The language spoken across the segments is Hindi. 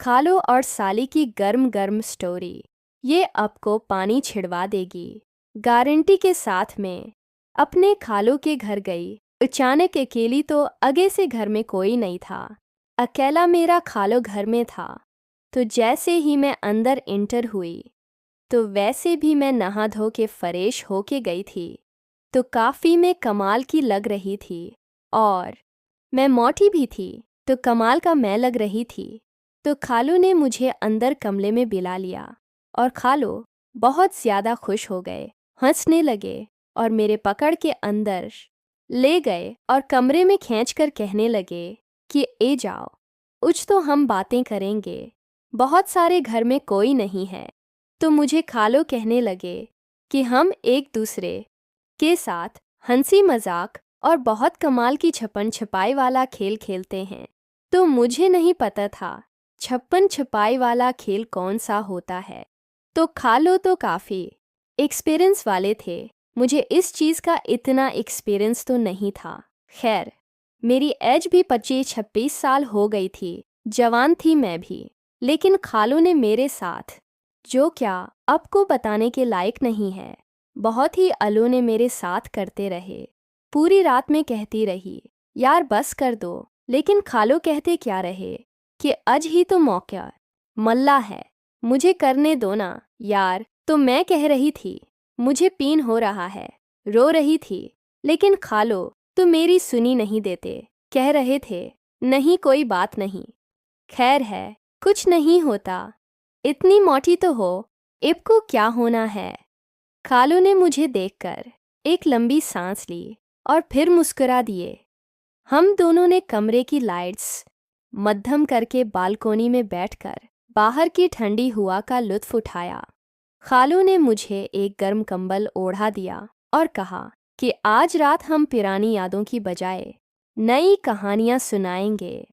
खालो और साली की गर्म गर्म स्टोरी। ये आपको पानी छिड़वा देगी, गारंटी के साथ में। अपने खालों के घर गई, अचानक अकेली, तो आगे से घर में कोई नहीं था। अकेला मेरा खालो घर में था। तो जैसे ही मैं अंदर एंटर हुई, तो वैसे भी मैं नहा धो के फ्रेश होके गई थी, तो काफ़ी मैं कमाल की लग रही थी। और मैं मोटी भी थी, तो कमाल का मैं लग रही थी। तो खालू ने मुझे अंदर कमरे में बिला लिया और खालू बहुत ज़्यादा खुश हो गए, हंसने लगे और मेरे पकड़ के अंदर ले गए और कमरे में खींचकर कहने लगे कि ए जाओ, कुछ तो हम बातें करेंगे, बहुत सारे घर में कोई नहीं है। तो मुझे खालू कहने लगे कि हम एक दूसरे के साथ हंसी मजाक और बहुत कमाल की छप्पन छुपाई वाला खेल खेलते हैं। तो मुझे नहीं पता था छप्पन छुपाई वाला खेल कौन सा होता है। तो खालो तो काफ़ी एक्सपीरियंस वाले थे, मुझे इस चीज़ का इतना एक्सपीरियंस तो नहीं था। खैर, मेरी एज भी 25-26 साल हो गई थी, जवान थी मैं भी। लेकिन खालो ने मेरे साथ जो क्या आपको बताने के लायक नहीं है, बहुत ही अलोने मेरे साथ करते रहे। पूरी रात में कहती रही, यार बस कर दो। लेकिन खालो कहते क्या रहे कि आज ही तो मौका मल्ला है, मुझे करने दो ना यार। तो मैं कह रही थी, मुझे पीन हो रहा है, रो रही थी। लेकिन खालो तो मेरी सुनी नहीं देते, कह रहे थे नहीं कोई बात नहीं, खैर है, कुछ नहीं होता, इतनी मोटी तो हो, इब क्या होना है। खालू ने मुझे देखकर एक लंबी सांस ली और फिर मुस्कुरा दिए। हम दोनों ने कमरे की लाइट्स मध्यम करके बालकोनी में बैठकर बाहर की ठंडी हवा का लुत्फ उठाया। खालू ने मुझे एक गर्म कंबल ओढ़ा दिया और कहा कि आज रात हम पुरानी यादों की बजाय नई कहानियाँ सुनाएंगे।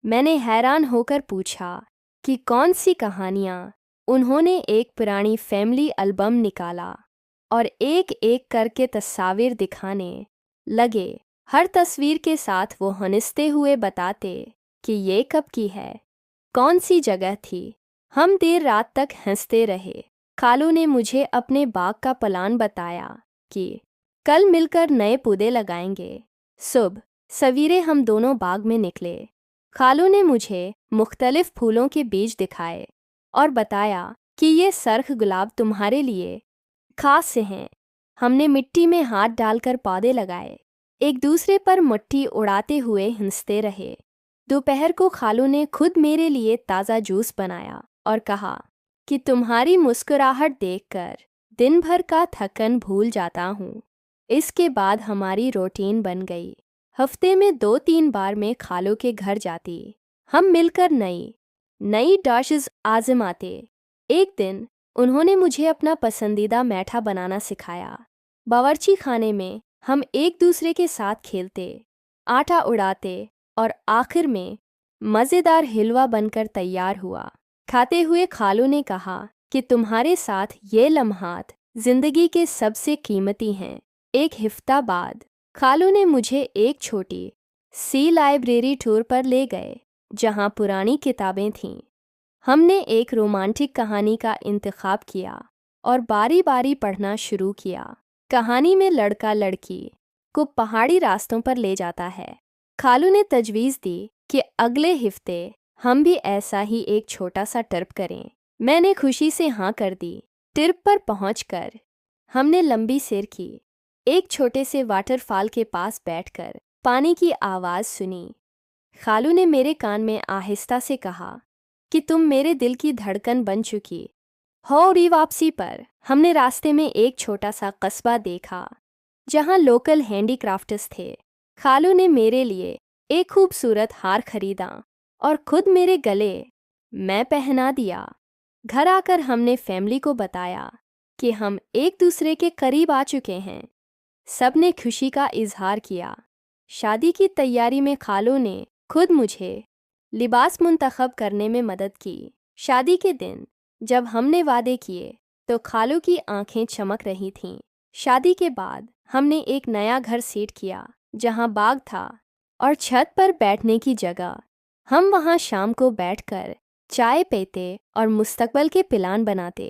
मैंने हैरान होकर पूछा कि कौन सी कहानियाँ। उन्होंने एक पुरानी फैमिली एल्बम निकाला और एक एक करके तस्वीर दिखाने लगे। हर तस्वीर के साथ वो हंसते हुए बताते कि ये कब की है, कौन सी जगह थी। हम देर रात तक हंसते रहे। खालू ने मुझे अपने बाग का प्लान बताया कि कल मिलकर नए पौधे लगाएंगे। सुबह सवेरे हम दोनों बाग में निकले। खालू ने मुझे मुख्तलिफ फूलों के बीज दिखाए और बताया कि ये सरख गुलाब तुम्हारे लिए खास से हैं। हमने मिट्टी में हाथ डालकर पौधे लगाए, एक दूसरे पर मिट्टी उड़ाते हुए हंसते रहे। दोपहर को खालू ने खुद मेरे लिए ताज़ा जूस बनाया और कहा कि तुम्हारी मुस्कुराहट देखकर दिन भर का थकन भूल जाता हूँ। इसके बाद हमारी रूटीन बन गई। हफ्ते में 2-3 बार मैं खालू के घर जाती। हम मिलकर नई नई डिशेस आजमाते। एक दिन उन्होंने मुझे अपना पसंदीदा मैठा बनाना सिखाया। बावर्ची खाने में हम एक दूसरे के साथ खेलते, आटा उड़ाते और आखिर में मज़ेदार हिलवा बनकर तैयार हुआ। खाते हुए खालू ने कहा कि तुम्हारे साथ ये लम्हात ज़िंदगी के सबसे कीमती हैं। एक हफ्ता बाद खालू ने मुझे एक छोटी सी लाइब्रेरी टूर पर ले गए, जहाँ पुरानी किताबें थीं। हमने एक रोमांटिक कहानी का इंतखाब किया और बारी बारी पढ़ना शुरू किया। कहानी में लड़का लड़की को पहाड़ी रास्तों पर ले जाता है। खालू ने तजवीज़ दी कि अगले हफ्ते हम भी ऐसा ही एक छोटा सा ट्रिप करें। मैंने खुशी से हाँ कर दी। ट्रिप पर पहुंचकर हमने लंबी सैर की। एक छोटे से वाटरफॉल के पास बैठकर पानी की आवाज़ सुनी। खालू ने मेरे कान में आहिस्ता से कहा कि तुम मेरे दिल की धड़कन बन चुकी हो। वापसी पर हमने रास्ते में एक छोटा सा कस्बा देखा, जहां लोकल हैंडीक्राफ्ट्स थे। खालू ने मेरे लिए एक खूबसूरत हार खरीदा और खुद मेरे गले में पहना दिया। घर आकर हमने फैमिली को बताया कि हम एक दूसरे के करीब आ चुके हैं। सब ने खुशी का इजहार किया। शादी की तैयारी में खालू ने खुद मुझे लिबास मुंतखब करने में मदद की। शादी के दिन जब हमने वादे किए तो खालू की आंखें चमक रही थीं। शादी के बाद हमने एक नया घर सेट किया, जहां बाग था और छत पर बैठने की जगह। हम वहां शाम को बैठकर चाय पीते और मुस्तकबल के प्लान बनाते।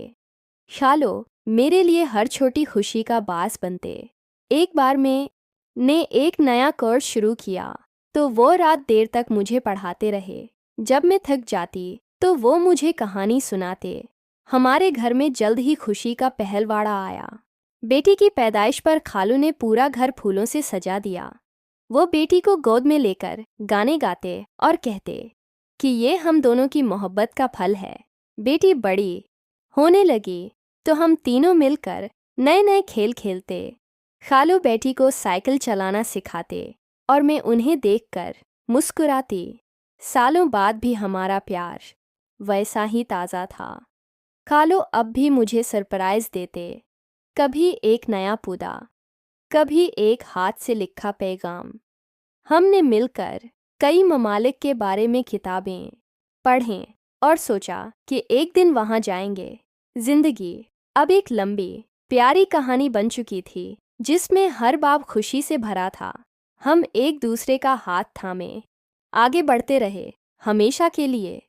खालो मेरे लिए हर छोटी खुशी का बास बनते। एक बार मैंने एक नया कोर्स शुरू किया तो वो रात देर तक मुझे पढ़ाते रहे। जब मैं थक जाती तो वो मुझे कहानी सुनाते। हमारे घर में जल्द ही खुशी का पहलवाड़ा आया। बेटी की पैदाइश पर खालू ने पूरा घर फूलों से सजा दिया। वो बेटी को गोद में लेकर गाने गाते और कहते कि ये हम दोनों की मोहब्बत का फल है। बेटी बड़ी होने लगी तो हम तीनों मिलकर नए नए खेल खेलते। खालू बेटी को साइकिल चलाना सिखाते और मैं उन्हें देखकर मुस्कुराती। सालों बाद भी हमारा प्यार वैसा ही ताज़ा था। खालू अब भी मुझे सरप्राइज देते, कभी एक नया पौधा, कभी एक हाथ से लिखा पैगाम। हमने मिलकर कई ममालिक के बारे में किताबें पढ़ें और सोचा कि एक दिन वहाँ जाएंगे। जिंदगी अब एक लंबी प्यारी कहानी बन चुकी थी जिसमें हर बाब खुशी से भरा था। हम एक दूसरे का हाथ थामे आगे बढ़ते रहे, हमेशा के लिए।